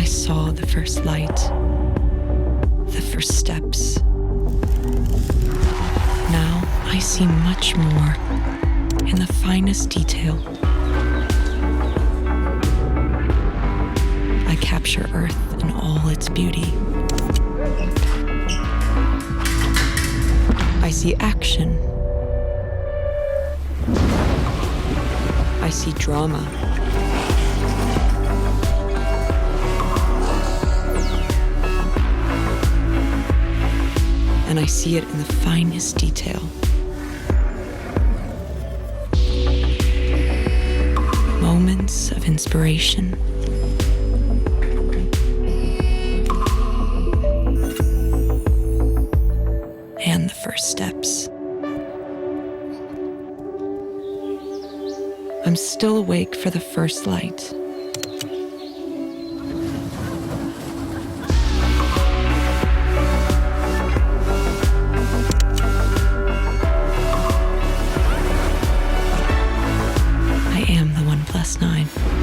saw the first light, the first steps. Now I see much more in the finest detail. I capture Earth in all its beauty. I see action. I see drama. And I see it in the finest detail. Moments of inspiration. And the first steps. I'm still awake for the first light. I am the OnePlus 9.